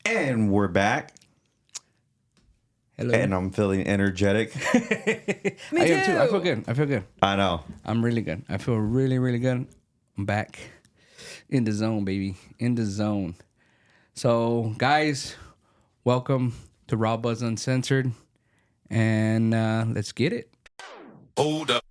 And we're back. Hello. And I'm feeling energetic. Me I am too. I feel good. I know. I'm really good. I feel really, really good. I'm back in the zone, baby. In the zone. So, guys, welcome to Raw Buzz Uncensored. And let's get it. Hold up.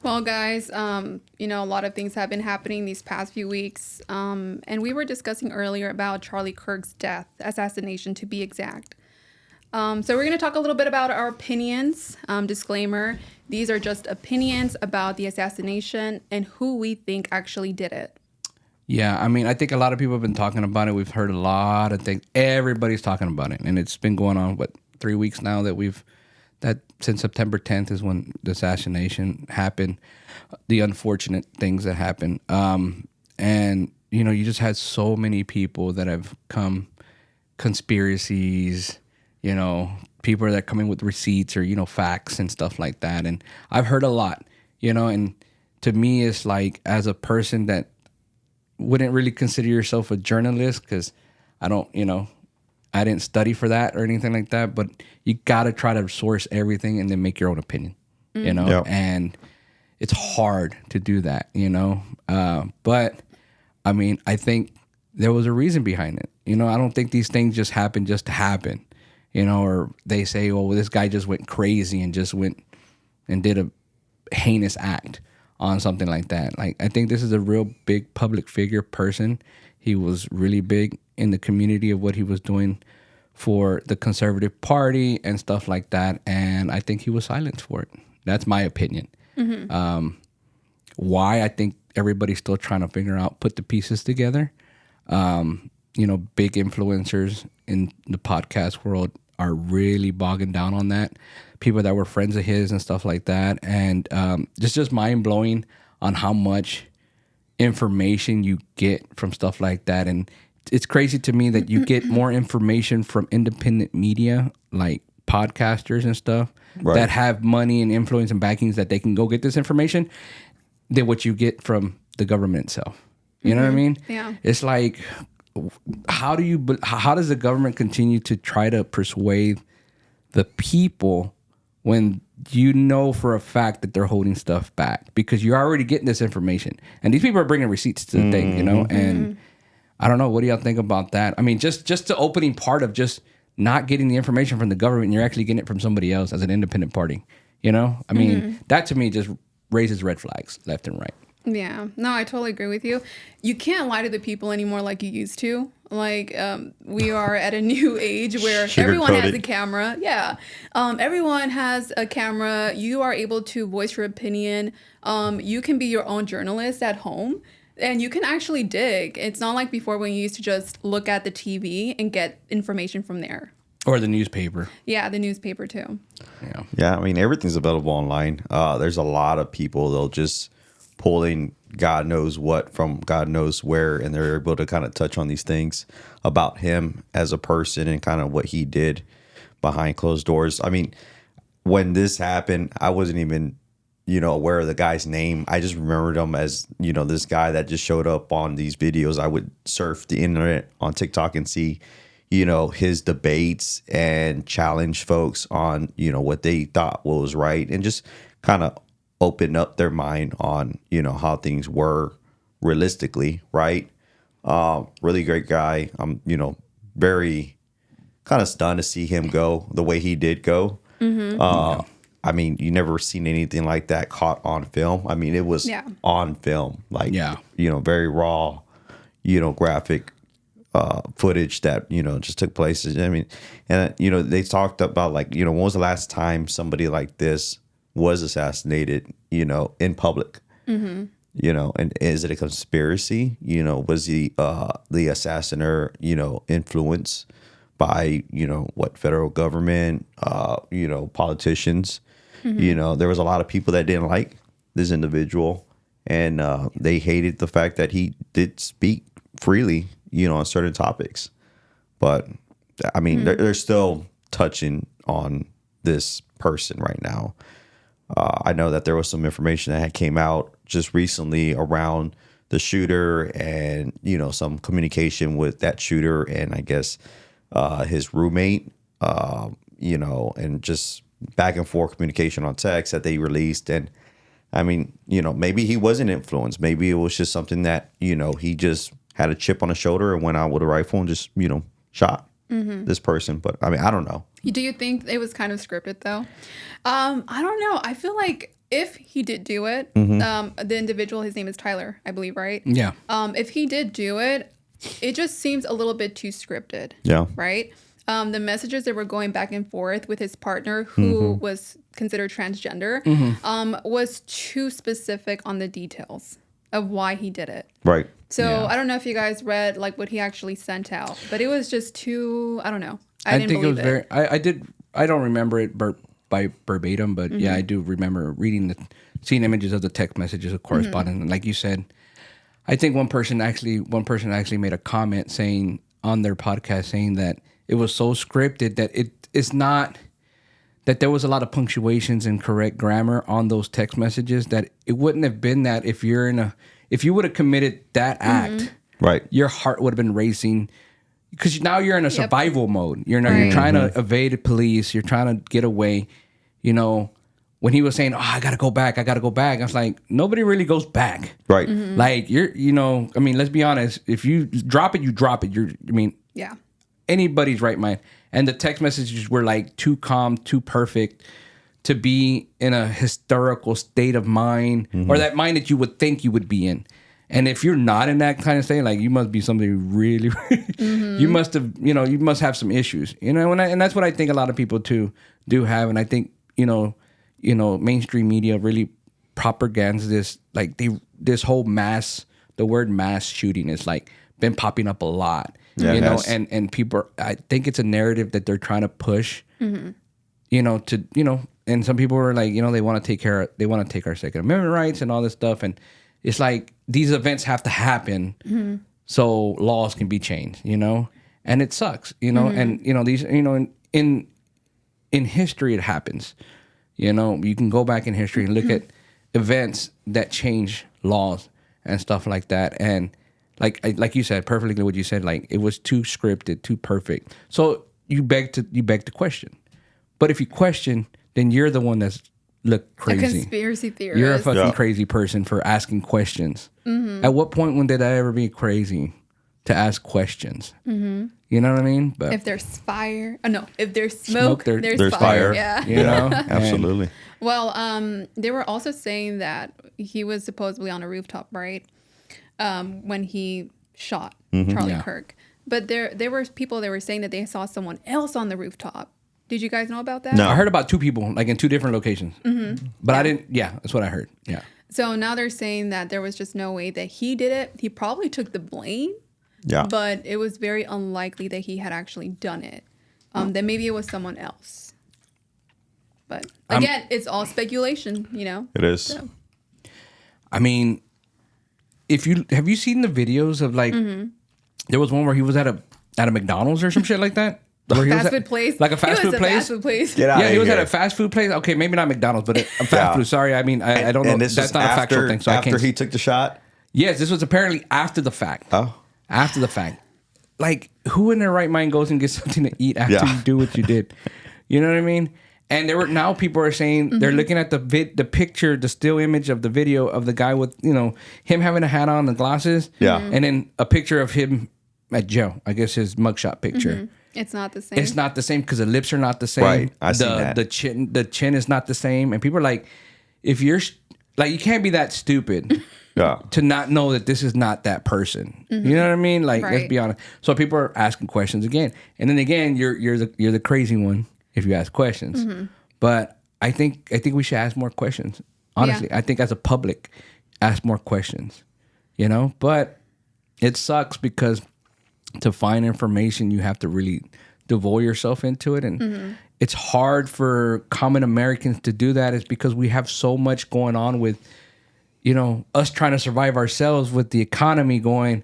Well, guys, a lot of things have been happening these past few weeks. And we were discussing earlier about Charlie Kirk's death, assassination to be exact. So we're going to talk a little bit about our opinions. Disclaimer, these are just opinions about the assassination and who we think actually did it. Yeah, I mean, I think a lot of people have been talking about it. We've heard a lot of things. Everybody's talking about it. And it's been going on, 3 weeks now that since September 10th is when the assassination happened, the unfortunate things that happened. And, you just had so many people that have come, conspiracies, people that are coming with receipts or, facts and stuff like that. And I've heard a lot, and to me, it's like, as a person that wouldn't really consider yourself a journalist, because I don't, I didn't study for that or anything like that, but you got to try to source everything and then make your own opinion, Yep. and it's hard to do that, but I mean, I think there was a reason behind it. I don't think these things just happen just to happen, or they say, oh, well, this guy just went crazy and just went and did a heinous act on something like that. Like, I think this is a real big public figure person. He was really big in the community of what he was doing for the conservative party and stuff like that. And I think he was silenced for it. That's my opinion. Mm-hmm. Why? I think everybody's still trying to figure out, put the pieces together. Big influencers in the podcast world are really bogging down on that. People that were friends of his and stuff like that. And just mind blowing on how much information you get from stuff like that. And it's crazy to me that you get more information from independent media, like podcasters and stuff, Right. that have money and influence and backings that they can go get this information, than what you get from the government itself. You know what I mean? Yeah. It's like, how does the government continue to try to persuade the people when you know for a fact that they're holding stuff back, because you're already getting this information, and these people are bringing receipts to the thing, and I don't know. What do y'all think about that? I mean, just the opening part of just not getting the information from the government, and you're actually getting it from somebody else as an independent party. I mean, that to me just raises red flags left and right. Yeah, no, I totally agree with you. You can't lie to the people anymore like you used to. Like, we are at a new age where everyone has a camera. Yeah, everyone has a camera. You are able to voice your opinion. You can be your own journalist at home, and you can actually dig. It's not like before when you used to just look at the TV and get information from there. Or the newspaper. Yeah, the newspaper too. Yeah, I mean, everything's available online. There's a lot of people, they'll just pull in God knows what from God knows where, and they're able to kind of touch on these things about him as a person and kind of what he did behind closed doors. I mean, when this happened, I wasn't even, aware of the guy's name. I just remembered him as, this guy that just showed up on these videos. I would surf the internet on TikTok and see, his debates and challenge folks on, what they thought was right, and just kind of open up their mind on, how things were realistically, right? Really great guy. I'm, very kind of stunned to see him go the way he did go. Mm-hmm. I mean, you never seen anything like that caught on film. I mean, it was on film, like, very raw, graphic footage that, just took place. I mean, and, they talked about, like, when was the last time somebody like this was assassinated, in public? Mm-hmm. And is it a conspiracy? Was the assassiner, influenced by, federal government, politicians? Mm-hmm. There was a lot of people that didn't like this individual, and they hated the fact that he did speak freely, on certain topics. But I mean, they're still touching on this person right now. I know that there was some information that had came out just recently around the shooter and, some communication with that shooter and I guess his roommate, and just back and forth communication on text that they released. And I mean, maybe he wasn't influenced. Maybe it was just something that, he just had a chip on his shoulder and went out with a rifle and just, shot this person. But I mean, I don't know. Do you think it was kind of scripted though? I don't know. I feel like if he did do it, the individual, his name is Tyler, I believe, right? Yeah. If he did do it, it just seems a little bit too scripted. Yeah. Right? The messages that were going back and forth with his partner, who was considered transgender, was too specific on the details of why he did it. Right. So I don't know if you guys read like what he actually sent out, but it was just too, I don't know. I didn't believe it. I don't remember it by verbatim, but yeah, I do remember seeing images of the text messages of correspondence. And like you said, I think one person actually made a comment saying on their podcast saying that it was so scripted that it's not, that there was a lot of punctuations and correct grammar on those text messages, that it wouldn't have been that if you would have committed that act, right, your heart would have been racing, because now you're in a survival mode. You're trying to evade the police. You're trying to get away. When he was saying, "Oh, I gotta go back," I was like, nobody really goes back, right? Like I mean, let's be honest. If you drop it, you drop it. Yeah. Anybody's right mind. And the text messages were like too calm, too perfect to be in a hysterical state of mind, or that mind that you would think you would be in. And if you're not in that kind of state, like, you must be somebody really, you must have some issues, and that's what I think a lot of people too do have. And I think, mainstream media really propagandas this, like this whole the word mass shooting is like been popping up a lot. Yeah, and people, I think it's a narrative that they're trying to push, and some people are like, they want to take our Second Amendment rights and all this stuff. And it's like, these events have to happen so laws can be changed, and it sucks, and, these, in history, it happens, you can go back in history and look at events that change laws and stuff like that. And like you said, perfectly what you said, like, it was too scripted, too perfect. So you beg to question. But if you question, then you're the one that's look crazy. A conspiracy theorist. You're a fucking crazy person for asking questions. At what point when did I ever be crazy to ask questions? You know what I mean? But if there's fire, if there's smoke, there's fire. Yeah. Absolutely. Well, they were also saying that he was supposedly on a rooftop, right? When he shot Charlie Kirk. But there were people that were saying that they saw someone else on the rooftop. Did you guys know about that? No. I heard about two people, like in two different locations. But I didn't, that's what I heard. Yeah. So now they're saying that there was just no way that he did it. He probably took the blame. Yeah. But it was very unlikely that he had actually done it. That maybe it was someone else. But again, it's all speculation, It is. So. I mean, have you seen the videos of, like, there was one where he was at a McDonald's or some shit like that? Fast food place? Like a fast food place? Fast food place. Get out Yeah, of he was here. at a fast food place. Okay, maybe not McDonald's, but a fast food. Sorry, I mean, I don't know. And this That's was not a factual thing, so I can't. After he took the shot? Yes, this was apparently after the fact. Oh. After the fact. Like, who in their right mind goes and gets something to eat after you do what you did? You know what I mean? And now people are saying they're looking at the picture, the still image of the video of the guy with, him having a hat on, the glasses. Yeah. And then a picture of him at jail. I guess his mugshot picture. It's not the same. It's not the same because the lips are not the same. Right. I see that. The chin is not the same. And people are like, if you're like, you can't be that stupid to not know that this is not that person. You know what I mean? Like, let's be honest. So people are asking questions again. And then again, you're the crazy one if you ask questions. But I think we should ask more questions. Honestly, I think as a public, ask more questions. But it sucks because to find information, you have to really devote yourself into it. And it's hard for common Americans to do that. It's because we have so much going on with, us trying to survive ourselves with the economy going.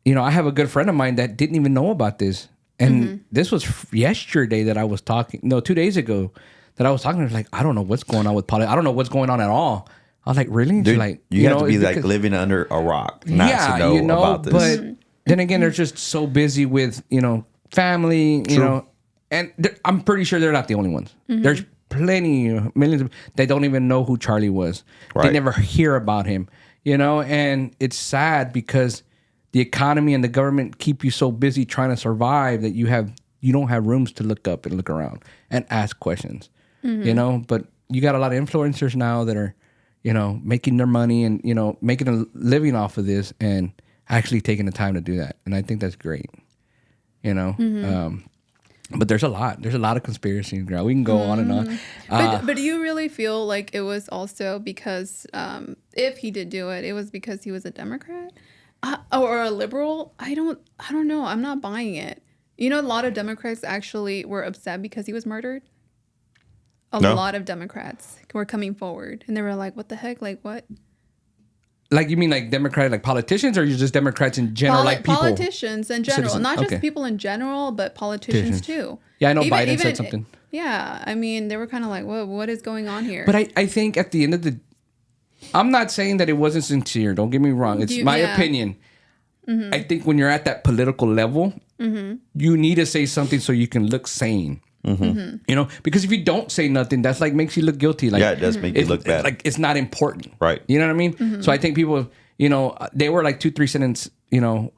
I have a good friend of mine that didn't even know about this. And this was yesterday that I was talking. No, 2 days ago that I was talking to, like, I don't know what's going on with politics. I don't know what's going on at all. I was like, really? Dude, She's like, you have know, to be it's like because- living under a rock not to know, about this. But then again, they're just so busy with, family, and I'm pretty sure they're not the only ones. There's plenty, millions of, they don't even know who Charlie was. They Right. never hear about him, and it's sad because the economy and the government keep you so busy trying to survive that you don't have rooms to look up and look around and ask questions, but you got a lot of influencers now that are, making their money and, making a living off of this and actually taking the time to do that. And I think that's great, but there's a lot of conspiracy, girl. We can go on and on. But do you really feel like it was also because if he did do it, it was because he was a Democrat or a liberal? I don't know. I'm not buying it. A lot of Democrats actually were upset because he was murdered. A lot of Democrats were coming forward and they were like, what the heck? Like what? Like, you mean like Democratic, like politicians, or you just Democrats in general, like people? Politicians in general. Citizens. Not just Okay. people in general, but politicians too. Yeah, I know Biden said something. Yeah, I mean, they were kind of like, what is going on here? But I think at the end of the... I'm not saying that it wasn't sincere. Don't get me wrong. It's my opinion. I think when you're at that political level, you need to say something so you can look sane. Because if you don't say nothing, that's like makes you look guilty. Like, yeah, it does make you look bad. Like it's not important, right? You know what I mean? So I think people, they were like 2-3 sentences,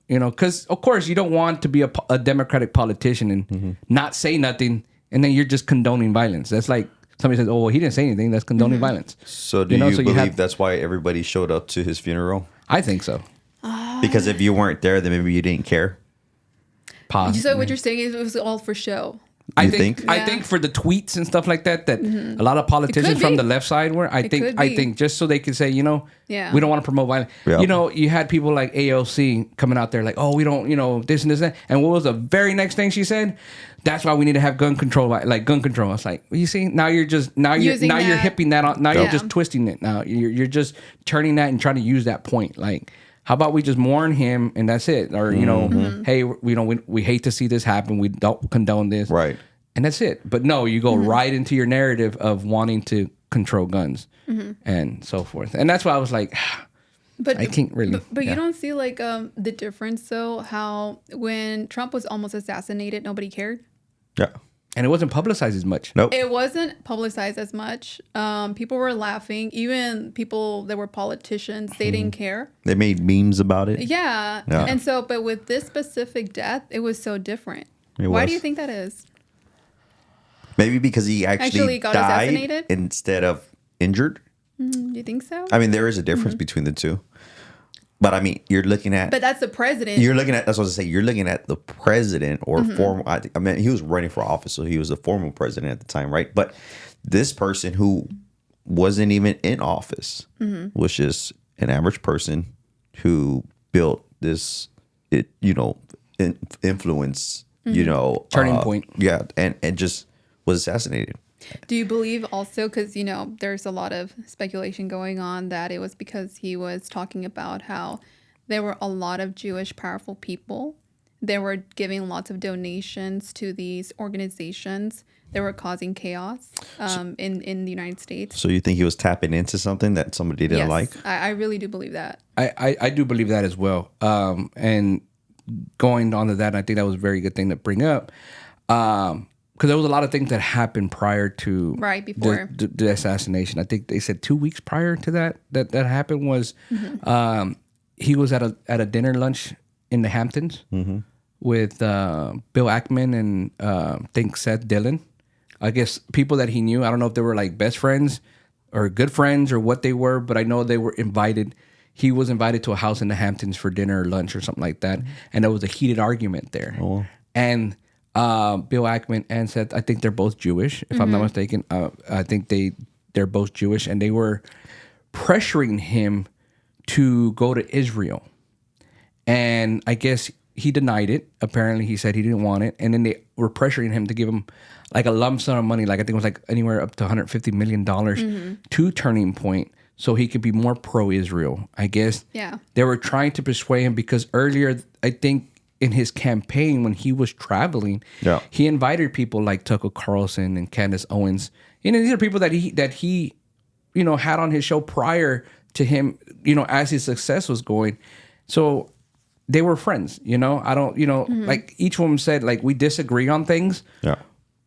because of course you don't want to be a Democratic politician and not say nothing, and then you're just condoning violence. That's like somebody says, "Oh, well, he didn't say anything. That's condoning violence." So do you believe that's why everybody showed up to his funeral? I think so. Because if you weren't there, then maybe you didn't care. Possibly. So what you're saying is it was all for show. I think for the tweets and stuff like that, a lot of politicians from the left side were. I think just so they could say, we don't want to promote violence. Yeah. You had people like AOC coming out there like, oh, we don't, this and this and that. And what was the very next thing she said? That's why we need to have gun control, like gun control. I was like, you see, now you're hipping that on. Now you're just twisting it. Now you're just turning that and trying to use that point. Like, how about we just mourn him and that's it? Or, hey, we hate to see this happen. We don't condone this. Right. And that's it. But no, you go right into your narrative of wanting to control guns and so forth. And that's why I was like, but I can't really. But you don't see like the difference though, how when Trump was almost assassinated, nobody cared. Yeah. And it wasn't publicized as much. Nope. It wasn't publicized as much. People were laughing. Even people that were politicians, they didn't care. They made memes about it. Yeah. And so, but with this specific death, it was so different. Why do you think that is? Maybe because he actually got died assassinated instead of injured. Do you think so? I mean, there is a difference between the two. But I mean, you're looking at. But that's the president. That's what I was saying. You're looking at the president or former. I mean, he was running for office, so he was the former president at the time, right? But this person who wasn't even in office was just an average person who built this, influence, turning point. Yeah, and just was assassinated. Do you believe also, because, there's a lot of speculation going on that it was because he was talking about how there were a lot of Jewish powerful people. They were giving lots of donations to these organizations. They were causing chaos in the United States. So you think he was tapping into something that somebody didn't like? I really do believe that. I do believe that as well. And going on to that, I think that was a very good thing to bring up. Because there was a lot of things that happened prior to before the assassination. I think they said 2 weeks prior to that happened was he was at a dinner lunch in the Hamptons with Bill Ackman and I think Seth Dillon. I guess people that he knew. I don't know if they were like best friends or good friends or what they were, but I know they were invited. He was invited to a house in the Hamptons for dinner or lunch or something like that, and there was a heated argument there. Oh. And Bill Ackman and Seth, I think they're both Jewish, if I'm not mistaken. I think they're both Jewish, and they were pressuring him to go to Israel. And I guess he denied it. Apparently, he said he didn't want it. And then they were pressuring him to give him like a lump sum of money, like I think it was like anywhere up to $150 million to Turning Point, so he could be more pro-Israel. I guess they were trying to persuade him because earlier, I think, in his campaign when he was traveling, he invited people like Tucker Carlson and Candace Owens, You know, these are people that he had on his show prior to him, as his success was going. So they were friends, I don't, like each one said, like, we disagree on things. Yeah.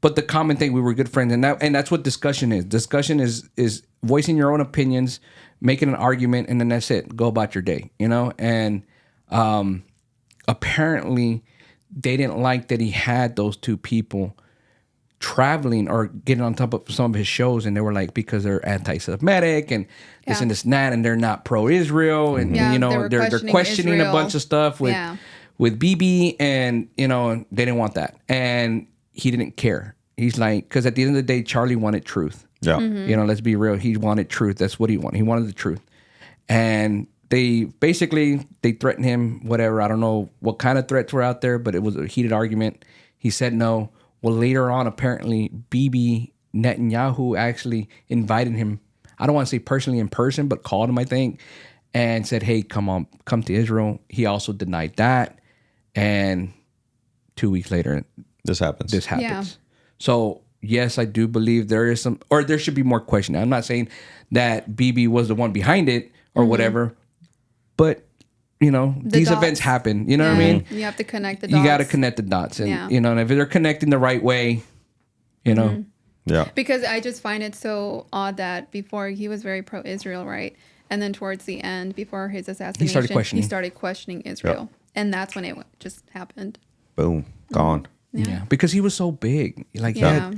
But the common thing, we were good friends, and that's what discussion is. Discussion is voicing your own opinions, making an argument, and then that's it. Go about your day, And apparently, they didn't like that he had those two people traveling or getting on top of some of his shows, and they were like, because they're anti-Semitic and this and this and that, and they're not pro-Israel, and they're questioning Israel. A bunch of stuff with BB, and they didn't want that, and he didn't care. He's like, because at the end of the day, Charlie wanted truth. Yeah, let's be real. He wanted truth. That's what he wanted. He wanted the truth, and they threatened him. Whatever, I don't know what kind of threats were out there, but it was a heated argument. He said no. Well, later on, apparently, Bibi Netanyahu actually invited him. I don't want to say personally in person, but called him, I think, and said, "Hey, come to Israel." He also denied that, and 2 weeks later, this happens. Yeah. So yes, I do believe there is some, or there should be more questioning. I'm not saying that Bibi was the one behind it or whatever, but these dots. Events happen. You know what I mean? You have to connect the dots. You got to connect the dots, and and if they're connecting the right way, Yeah. Because I just find it so odd that before he was very pro-Israel, right? And then towards the end, before his assassination, he started questioning Israel. And that's when it just happened. Boom. Gone. Yeah. Because he was so big. Like, I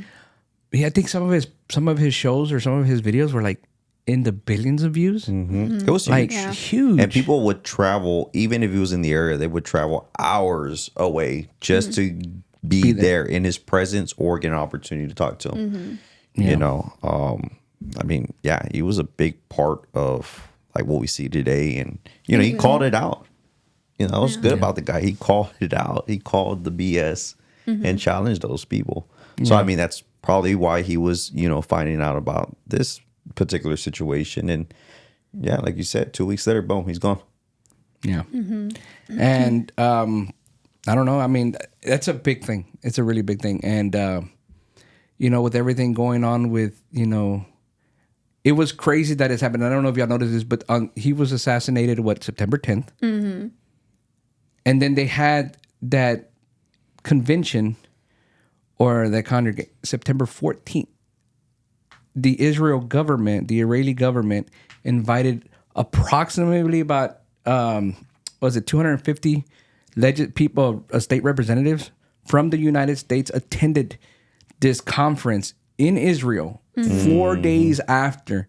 think some of his shows or some of his videos were like in the billions of views. It was like huge. And people would travel, even if he was in the area, they would travel hours away just to be there in his presence or get an opportunity to talk to him. I mean, he was a big part of like what we see today, and he called it out. That was good about the guy. He called it out. He called the BS and challenged those people. So I mean, that's probably why he was finding out about this particular situation, and like you said, 2 weeks later, boom, he's gone. And I don't know, I mean, that's a big thing. It's a really big thing. And with everything going on with it was crazy that it's happened. I don't know if y'all noticed this, but he was assassinated September 10th, and then they had that convention or that congregation September 14th. The Israeli government invited approximately about 250 people, state representatives from the United States attended this conference in Israel 4 days after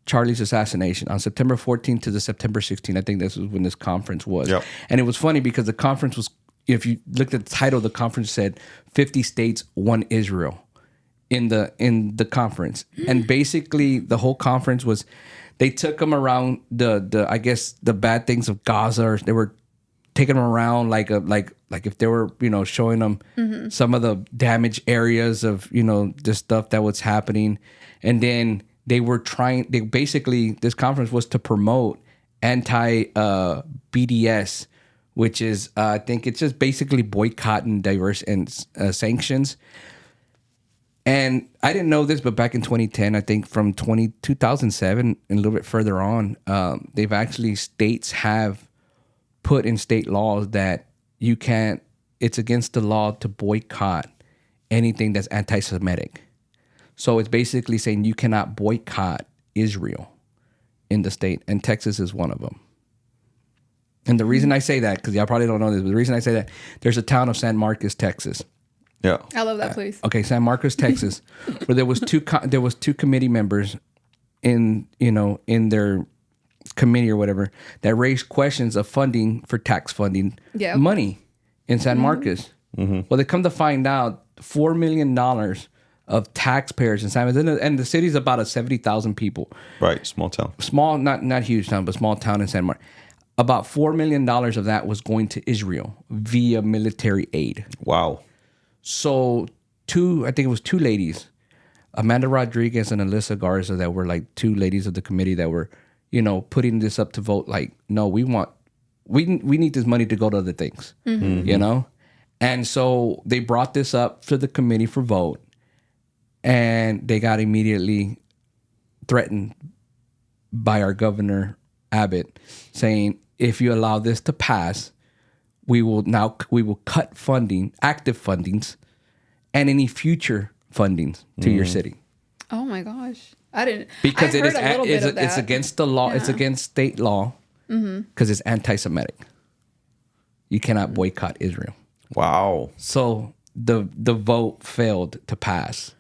Charlie's assassination on September 14th to the September 16th. I think this was when this conference was. Yep. And it was funny because the conference was, if you looked at the title, the conference said 50 states, one Israel in the conference. And basically the whole conference was, they took them around the I guess the bad things of Gaza, or they were taking them around like if they were showing them some of the damaged areas of this stuff that was happening. And then basically this conference was to promote anti BDS, which is I think it's just basically boycotting diverse and sanctions. And I didn't know this, but back in 2010, I think from 2007 and a little bit further on, they've actually, states have put in state laws that you can't, it's against the law to boycott anything that's anti-Semitic. So it's basically saying you cannot boycott Israel in the state, and Texas is one of them. And the reason I say that, because y'all probably don't know this, but the reason I say that, there's a town of San Marcos, Texas. Yeah, I love that place. Okay, San Marcos, Texas, where there was two committee members in their committee or whatever that raised questions of funding for tax funding money in San Marcos. Well, they come to find out $4 million of taxpayers in San Marcos, and the city's about 70,000 people. Right, small town. Small, not huge town, but small town in San Marcos. About $4 million of that was going to Israel via military aid. Wow. So I think it was two ladies, Amanda Rodriguez and Alyssa Garza, that were like two ladies of the committee that were, putting this up to vote. Like, no, we need this money to go to other things, And so they brought this up to the committee for vote. and they got immediately threatened by our governor Abbott, saying, if you allow this to pass, we will cut funding, active fundings, and any future fundings to your city. Oh my gosh. I didn't, Because I it heard is a little bit of it's that. against the law. Yeah. It's against state law because it's anti-Semitic. You cannot boycott Israel. Wow. So the vote failed to pass.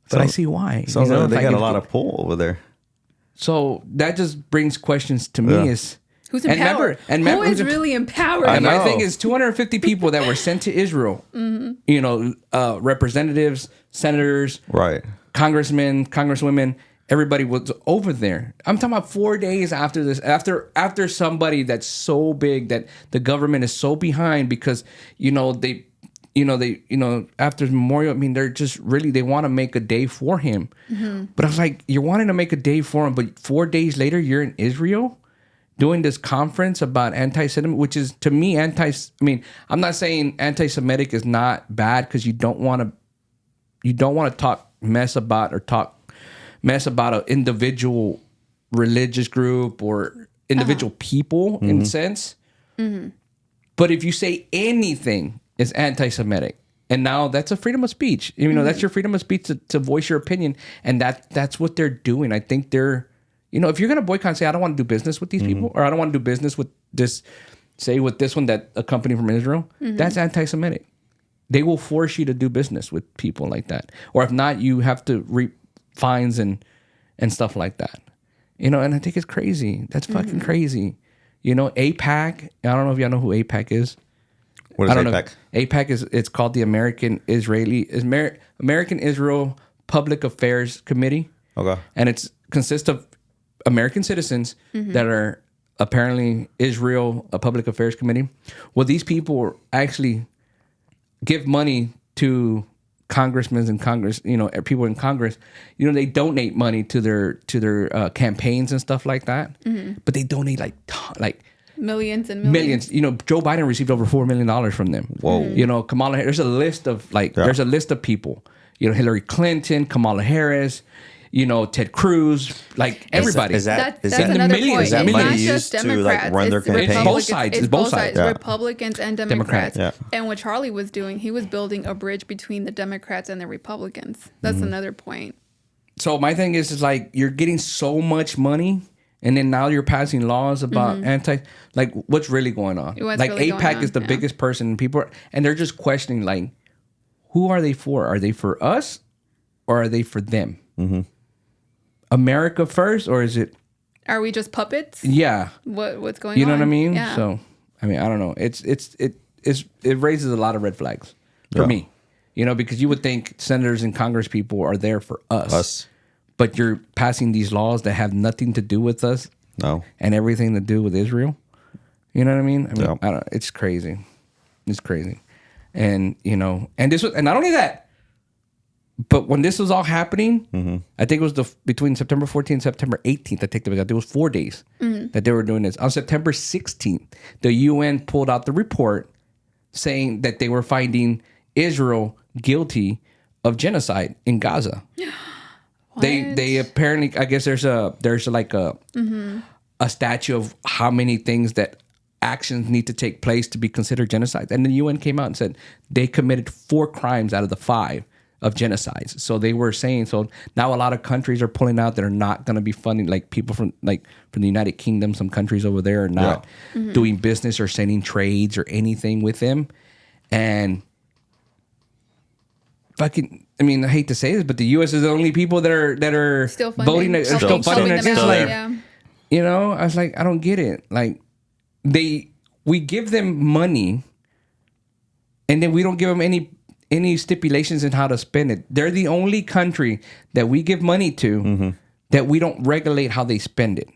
But I see why. Sounds like they if I got a give- lot of pull over there. So that just brings questions to me: Yeah. is Who's in power? Who is really empowered? And my know. thing is 250 people that were sent to Israel. You know, representatives, senators, Right. congressmen, congresswomen. Everybody was over there. I'm talking about 4 days after this, after somebody that's so big that the government is so behind because after Memorial, I mean, they're just really, they want to make a day for him. But I was like, you're wanting to make a day for him, but 4 days later, you're in Israel doing this conference about anti-Semitic, which is to me I mean, I'm not saying anti-Semitic is not bad because you don't want to talk mess about an individual religious group or individual people in a sense. But if you say anything is anti-Semitic, and now that's a freedom of speech. You know, that's your freedom of speech to voice your opinion, and that's what they're doing. I think they're, if you're gonna boycott and say I don't want to do business with these people, or I don't want to do business with this, say with this one that a company from Israel, that's anti-Semitic. They will force you to do business with people like that, or if not, you have to reap fines and stuff like that. And I think it's crazy. That's fucking crazy. APAC. I don't know if y'all know who APAC is. What is I don't APAC? know. APAC it's called the American Israel Public Affairs Committee. Okay. And it consists of American citizens that are apparently Israel a Public Affairs Committee. Well, these people actually give money to congressmen and Congress, people in Congress. They donate money to their campaigns and stuff like that. But they donate like millions and millions. Joe Biden received over $4 million from them. Whoa. Kamala Harris, there's a list of there's a list of people. Hillary Clinton, Kamala Harris, Ted Cruz, everybody. Is that That's in the another millions? point. Is that It's money not used just to, Democrats. run their it's campaigns? It's both sides. It's both sides. Yeah. Republicans and Democrats. Yeah. And what Charlie was doing, he was building a bridge between the Democrats and the Republicans. That's another point. So my thing is you're getting so much money, and then now you're passing laws about what's really going on? What's really going APAC on, is the yeah. biggest person, and they're just questioning who are they for? Are they for us, or are they for them? America first, or is it? Are we just puppets? Yeah, What's going on? you know what I mean. Yeah. So I mean, I don't know. It raises a lot of red flags for me. Because you would think senators and Congress people are there for us. But you're passing these laws that have nothing to do with us. No. And everything to do with Israel. You know what I mean? Yeah. I don't, it's crazy. It's crazy. And, and not only that, but when this was all happening, I think it was between September 14th and September 18th, I take the it was 4 days that they were doing this. On September 16th, the UN pulled out the report saying that they were finding Israel guilty of genocide in Gaza. They apparently, I guess there's a statute of how many things that actions need to take place to be considered genocide. And the UN came out and said they committed 4 crimes out of the 5 of genocides. So they were saying, so now a lot of countries are pulling out that are not going to be funding, people from the United Kingdom, some countries over there are not doing business or sending trades or anything with them. And fucking, I mean, I hate to say this, but the U.S. is the only people that are Still funding. voting, still funding them against. out, yeah. I was like, I don't get it. We give them money, and then we don't give them any stipulations in how to spend it. They're the only country that we give money to that we don't regulate how they spend it.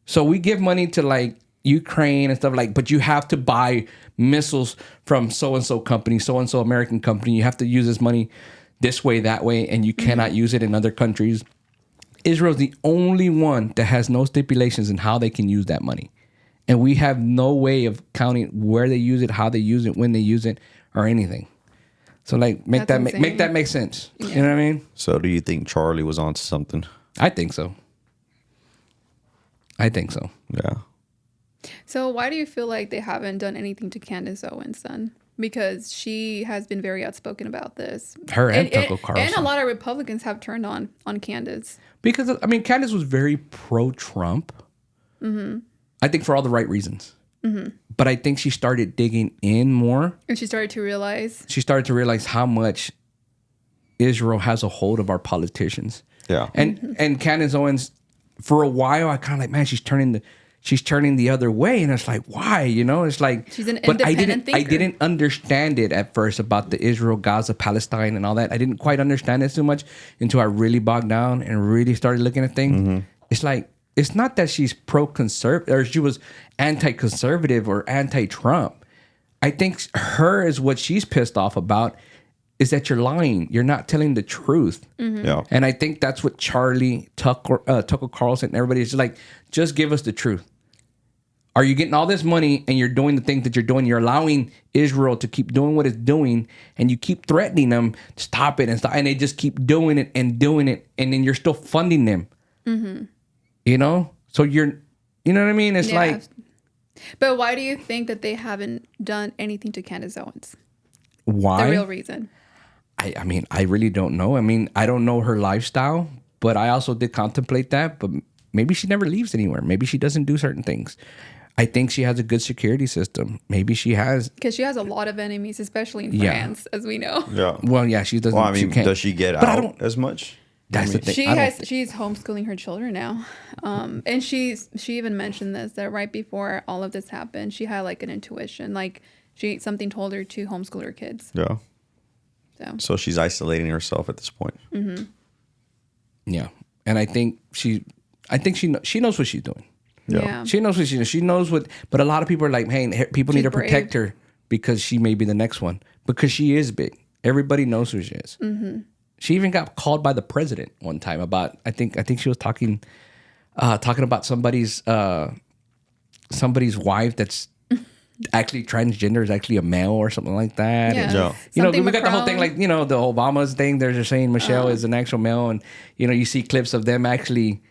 So we give money to Ukraine and stuff but you have to buy missiles from so-and-so company, so-and-so American company. You have to use this money this way, that way, and you cannot use it in other countries. Israel's the only one that has no stipulations in how they can use that money. And we have no way of counting where they use it, how they use it, when they use it, or anything. So like make That's that make sense. Yeah. You know what I mean? So do you think Charlie was onto something? I think so. Yeah. So why do you feel like they haven't done anything to Candace Owens then? Because she has been very outspoken about this. Her and Tucker Carlson. And a lot of Republicans have turned on Candace. Because I mean, Candace was very pro-Trump. Mm-hmm. I think for all the right reasons. Mm-hmm. But I think she started digging in more. And she started to realize. She started to realize how much Israel has a hold of our politicians. Yeah. And Candace Owens, for a while, I kind of like, man, she's turning the other way, and it's like, why? You know, it's like she's an but independent thinker. I didn't understand it at first about the Israel, Gaza, Palestine, and all that. I didn't quite understand it too much until I really bogged down and really started looking at things. Mm-hmm. It's like, it's not that she's pro-conservative or she was anti-conservative or anti-Trump. I think her is what she's pissed off about is that you're lying. You're not telling the truth. Mm-hmm. Yeah. And I think that's what Charlie, Tucker Carlson, and everybody is like, just give us the truth. Are you getting all this money and you're doing the things that you're doing? You're allowing Israel to keep doing what it's doing, and you keep threatening them, stop it, and they just keep doing it, and then you're still funding them. Mm-hmm. You know? So you know what I mean? It's like... But why do you think that they haven't done anything to Candace Owens? Why? The real reason. I mean, I really don't know. I mean, I don't know her lifestyle, but I also did contemplate that. But maybe she never leaves anywhere. Maybe she doesn't do certain things. I think she has a good security system. Maybe she has... Because she has a lot of enemies, especially in France, as we know. Yeah. Well, yeah, she doesn't... Well, I mean, she does she get out as much? That's the thing. She's homeschooling her children now. And she even mentioned this, that right before all of this happened, she had like an intuition. Like something told her to homeschool her kids. Yeah. So she's isolating herself at this point. Mm-hmm. Yeah. And I think she knows what she's doing. Yeah. She knows what she's doing. She knows what... But a lot of people are like, hey, people need to protect her because she may be the next one. Because she is big. Everybody knows who she is. Mm-hmm. She even got called by the president one time about... I think she was talking about somebody's wife that's actually transgender, is actually a male or something like that. Yeah. And, you know, we got the whole thing like, you know, the Obama's thing. They're just saying Michelle is an actual male, and you know, you see clips of them actually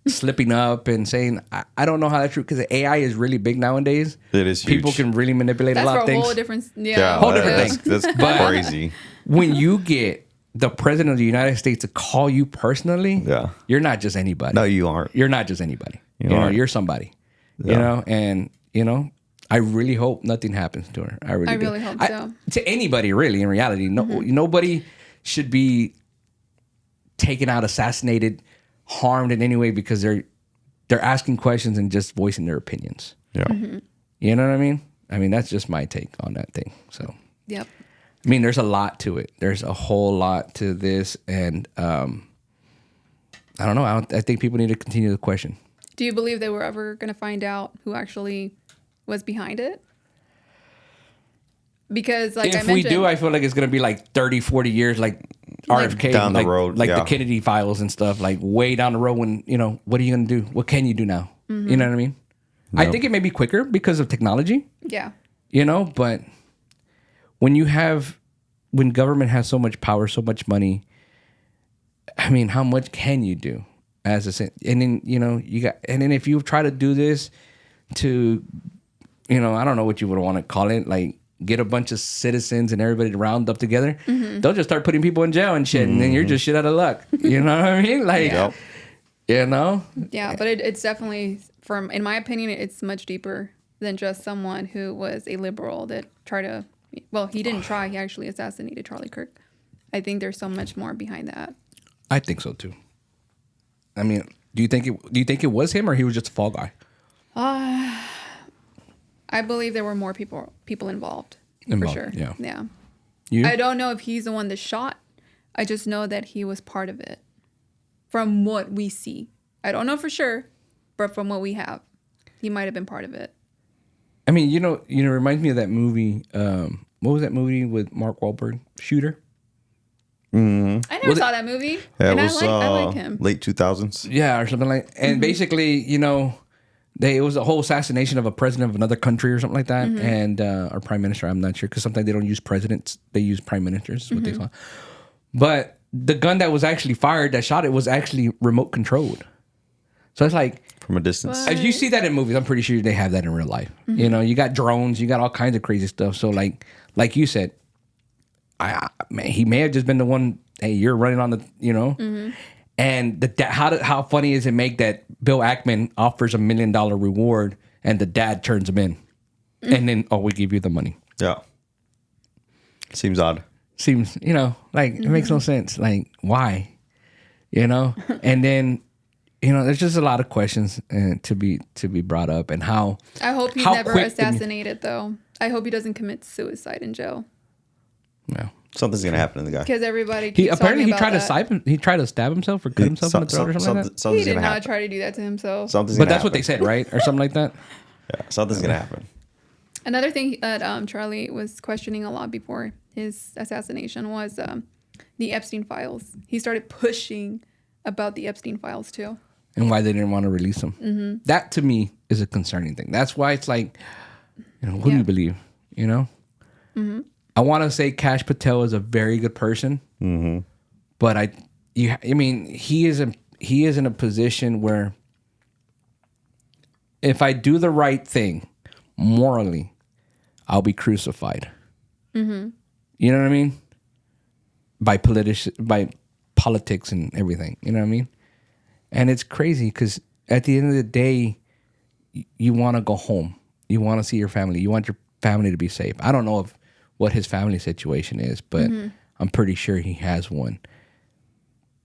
slipping up and saying, I don't know how that's true, because the AI is really big nowadays. It is huge. People can really manipulate a lot of things. Whole different, whole different thing. That's crazy. When you get the president of the United States to call you personally, you're not just anybody. No, you aren't. You're not just anybody. You know, you're somebody. You know, and you know, I really hope nothing happens to her. I really hope so. To anybody, really, in reality. Nobody should be taken out, assassinated, harmed in any way because they're asking questions and just voicing their opinions. Yeah. Mm-hmm. You know what I mean? I mean, that's just my take on that thing. So, yep. I mean, there's a lot to it. There's a whole lot to this. And I don't know. I think people need to continue the question. Do you believe they were ever going to find out who actually was behind it? Because like if we do, I feel like it's going to be like 30, 40 years, like RFK. Down the road. Like the Kennedy files and stuff, like way down the road when, you know, what are you going to do? What can you do now? Mm-hmm. You know what I mean? No. I think it may be quicker because of technology. Yeah. You know, but when government has so much power, so much money, I mean, how much can you do and then, you know, and then if you try to do this to, you know, I don't know what you would want to call it, like get a bunch of citizens and everybody to round up together, they'll just start putting people in jail and shit. And then you're just shit out of luck. You know what I mean? Like, you know? Yeah, but it's definitely, in my opinion, it's much deeper than just someone who was a liberal that tried to, well, he didn't try. He actually assassinated Charlie Kirk. I think there's so much more behind that. I think so too. I mean, do you think it was him or he was just a fall guy? I believe there were more people involved. For sure. Yeah. You? I don't know if he's the one that shot. I just know that he was part of it. From what we see. I don't know for sure, but from what we have, he might have been part of it. I mean, you know, it reminds me of that movie. What was that movie with Mark Wahlberg? Shooter? Mm-hmm. I never saw that movie. Yeah, and it was I like him. late 2000s. Yeah, or something like that. And basically, you know, it was a whole assassination of a president of another country or something like that, and or prime minister. I'm not sure because sometimes they don't use presidents; they use prime ministers. Is what they call it. But the gun that was actually fired, that shot it, was actually remote controlled. So it's like from a distance. If you see that in movies, I'm pretty sure they have that in real life. You know, you got drones, you got all kinds of crazy stuff. So like you said, man, he may have just been the one. Hey, you're running on the, you know, and how funny is it make that Bill Ackman offers $1 million reward and the dad turns him in, and then we give you the money. Yeah, seems odd. Seems, you know, like it makes no sense. Like why, you know, and then. You know, there's just a lot of questions to be brought up, and how. I hope he's never assassinated, though. I hope he doesn't commit suicide in jail. No, something's gonna happen to the guy because everybody. Keeps talking about he tried to stab himself or cut himself in the throat or something like that. He did not try to do that to himself. But that's what they said, right, or something like that. Yeah, something's gonna happen. Another thing that Charlie was questioning a lot before his assassination was the Epstein files. He started pushing about the Epstein files too. And why they didn't want to release them. That to me is a concerning thing. That's why it's like, you know, who do you believe? You know, I want to say Kash Patel is a very good person, but I mean, he is in a position where if I do the right thing morally, I'll be crucified. You know what I mean? By politics and everything. You know what I mean? And it's crazy because at the end of the day, you want to go home. You want to see your family. You want your family to be safe. I don't know what his family situation is, but I'm pretty sure he has one.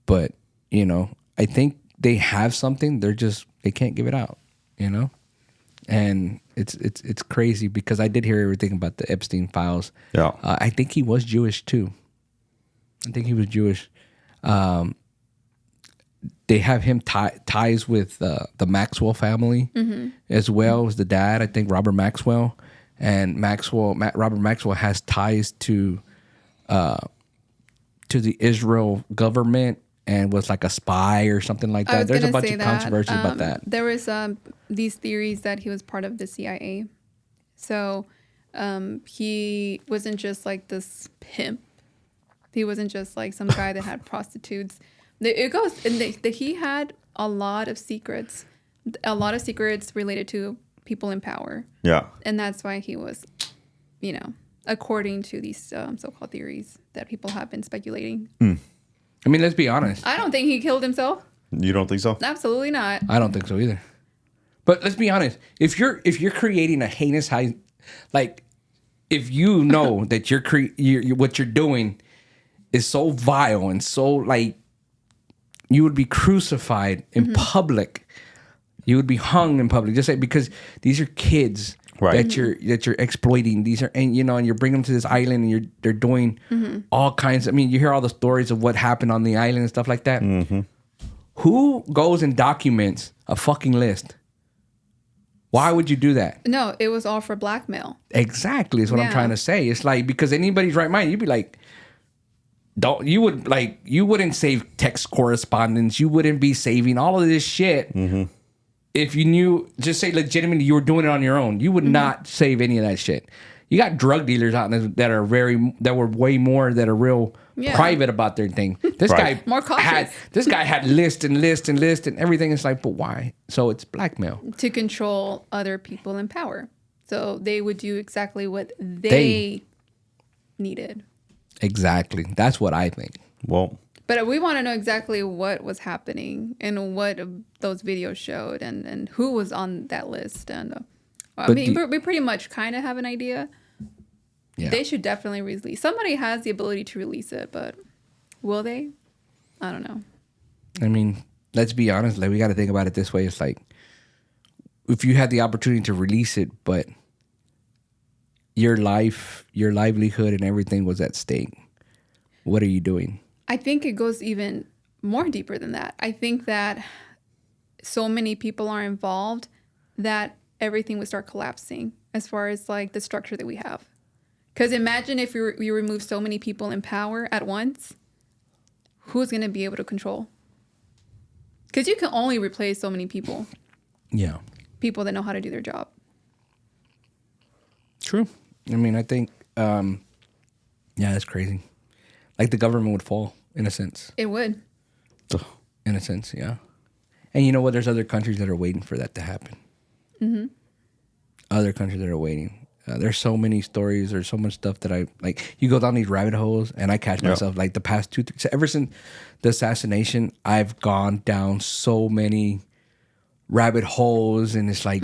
But, you know, I think they have something. They can't give it out, you know? And it's crazy because I did hear everything about the Epstein files. Yeah. I think he was Jewish too. They have him ties with the Maxwell family as well as the dad. I think Robert Maxwell, and Robert Maxwell has ties to the Israel government and was like a spy or something like that. There's a bunch of controversy about that. There was these theories that he was part of the CIA, so he wasn't just like this pimp. He wasn't just like some guy that had prostitutes. It goes, and he had a lot of secrets related to people in power. Yeah. And that's why he was, you know, according to these so-called theories that people have been speculating. I mean, let's be honest. I don't think he killed himself. You don't think so? Absolutely not. I don't think so either. But let's be honest. If you're creating a heinous like, if you know that what you're doing is so vile and so like, you would be crucified in public. You would be hung in public. Just like, because these are kids that you're exploiting. These are, and you know, and you're bringing them to this island, and they're doing all kinds. I mean, you hear all the stories of what happened on the island and stuff like that. Who goes and documents a fucking list? Why would you do that? No, it was all for blackmail. Exactly, is what I'm trying to say. It's like, because anybody's right mind, you'd be like, you wouldn't save text correspondence. You wouldn't be saving all of this shit if you knew, just say legitimately you were doing it on your own. You would not save any of that shit. You got drug dealers out there that were way more that are real private about their thing. This guy more cautious. This guy had list and everything. It's like, but why? So it's blackmail to control other people in power. So they would do exactly what they needed. Exactly. That's what I think. Well, but we want to know exactly what was happening and what those videos showed and who was on that list. And I mean, we pretty much kind of have an idea. Yeah. They should definitely release. Somebody has the ability to release it, but will they? I don't know. I mean, let's be honest. Like, we got to think about it this way. It's like, if you had the opportunity to release it, but your livelihood and everything was at stake, what are you doing? I think it goes even more deeper than that. I think that so many people are involved that everything would start collapsing as far as like the structure that we have. Because imagine if you remove so many people in power at once, who's going to be able to control? Because you can only replace so many people. Yeah. people that know how to do their job. True. I mean, I think, yeah, that's crazy. Like the government would fall in a sense. It would. In a sense, yeah. And you know what? There's other countries that are waiting for that to happen. Other countries that are waiting. There's so many stories. There's so much stuff that I like. You go down these rabbit holes, and I catch myself like the past 2, 3. Ever since the assassination, I've gone down so many rabbit holes, and it's like,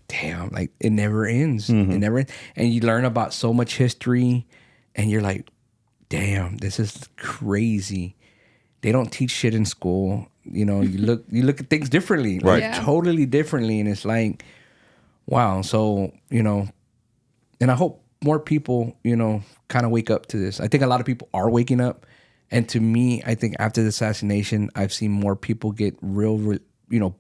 damn, like it never ends. It never ends. And you learn about so much history, and you're like, damn, this is crazy. They don't teach shit in school. You know, you look at things differently, like totally differently, and it's like, wow. So and I hope more people, kind of wake up to this. I think a lot of people are waking up. And to me, I think after the assassination, I've seen more people get real,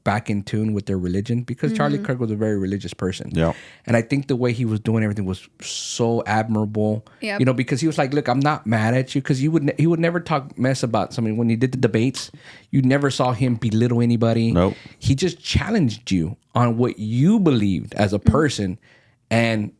back in tune with their religion, because Charlie Kirk was a very religious person. Yeah. And I think the way he was doing everything was so admirable. Yep. Because he was like, look, I'm not mad at you, because he would never talk mess about something. When he did the debates, you never saw him belittle anybody. Nope. He just challenged you on what you believed as a person and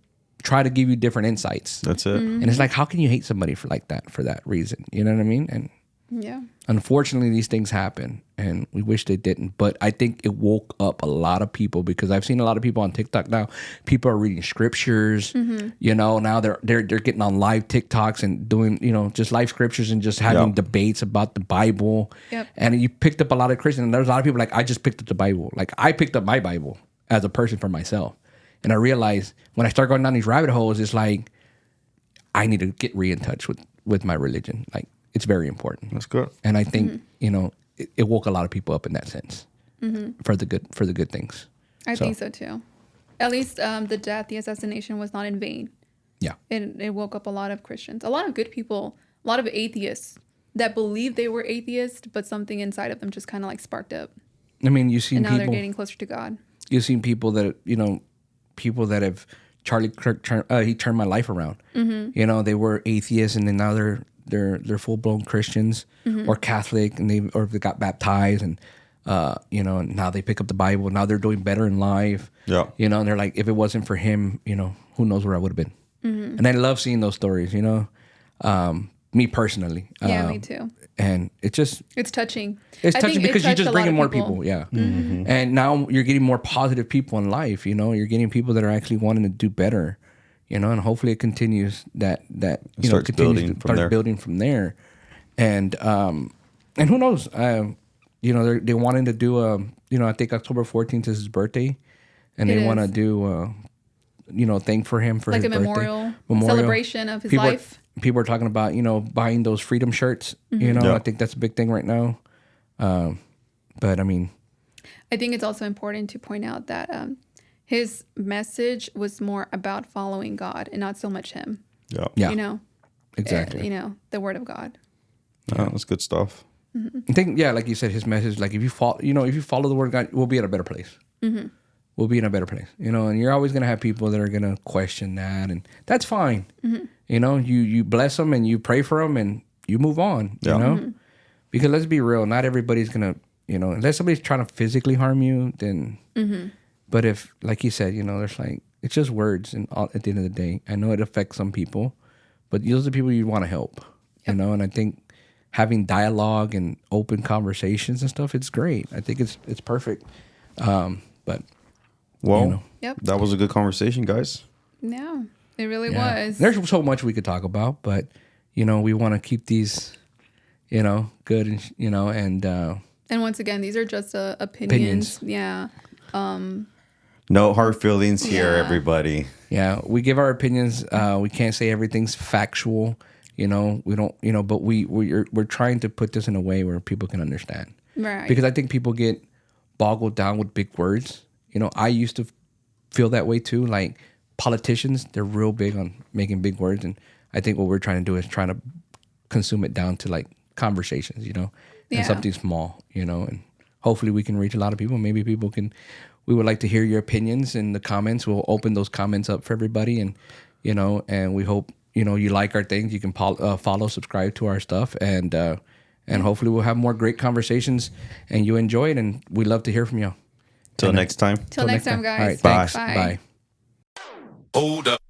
try to give you different insights. That's it. And it's like, how can you hate somebody for that reason? You know what I mean? And Yeah. unfortunately, these things happen, and we wish they didn't. But I think it woke up a lot of people, because I've seen a lot of people on TikTok now. People are reading scriptures. Now they're getting on live TikToks and doing just live scriptures and just having debates about the Bible. Yep. And you picked up a lot of Christians. And there's a lot of people like, I just picked up the Bible. Like I picked up my Bible as a person for myself, and I realized when I start going down these rabbit holes, it's like I need to get in touch with my religion. Like, it's very important. That's good. And I think it woke a lot of people up in that sense for the good things. I think so too. At least the assassination was not in vain. Yeah. It woke up a lot of Christians, a lot of good people, a lot of atheists that believed they were atheists, but something inside of them just kind of like sparked up. I mean, you've seen And now people. they're getting closer to God. You've seen people that people that have Charlie Kirk he turned my life around. They were atheists, and then now they're full blown Christians or Catholic, and they got baptized, and and now they pick up the Bible. Now they're doing better in life. Yeah. And they're like, if it wasn't for him, who knows where I would have been. And I love seeing those stories. Me personally. Yeah, me too. And it's touching. It's I touching think because it you touched just a bring in lot more of people. people. Yeah. And now you're getting more positive people in life. You're getting people that are actually wanting to do better. And hopefully it continues that starts continues building from there. And who knows? They're wanting to do I think October 14th is his birthday, and they want to do thing for him for like his a birthday. memorial celebration of his life. People are talking about buying those freedom shirts. I think that's a big thing right now. But I mean, I think it's also important to point out that his message was more about following God and not so much him. Yeah. Exactly. The word of God. That's good stuff. I think, like you said, his message, like if you follow the word of God, we'll be at a better place. We'll be in a better place, and you're always going to have people that are going to question that, and that's fine. You bless them and you pray for them and you move on, because let's be real, not everybody's going to, unless somebody's trying to physically harm you, then, but if, like you said, there's like, it's just words, and at the end of the day, I know it affects some people, but those are the people you want to help, and I think having dialogue and open conversations and stuff, it's great. I think it's perfect. But well, that was a good conversation, guys. Yeah, it really was. There's so much we could talk about, but we want to keep these, good, and and once again, these are just opinions. Yeah. No hard feelings here, everybody. Yeah, we give our opinions. We can't say everything's factual. We don't. But we're trying to put this in a way where people can understand. Right. Because I think people get boggled down with big words. I used to feel that way too. Like politicians, they're real big on making big words, and I think what we're trying to do is trying to consume it down to like conversations, and something small, and hopefully we can reach a lot of people. Maybe people can. We would like to hear your opinions in the comments. We'll open those comments up for everybody, and and we hope you like our things. You can follow, subscribe to our stuff, and hopefully we'll have more great conversations, and you enjoy it, and we love to hear from you. Till next time. Till next time, guys. All right, thanks. Bye. Bye. Hold up.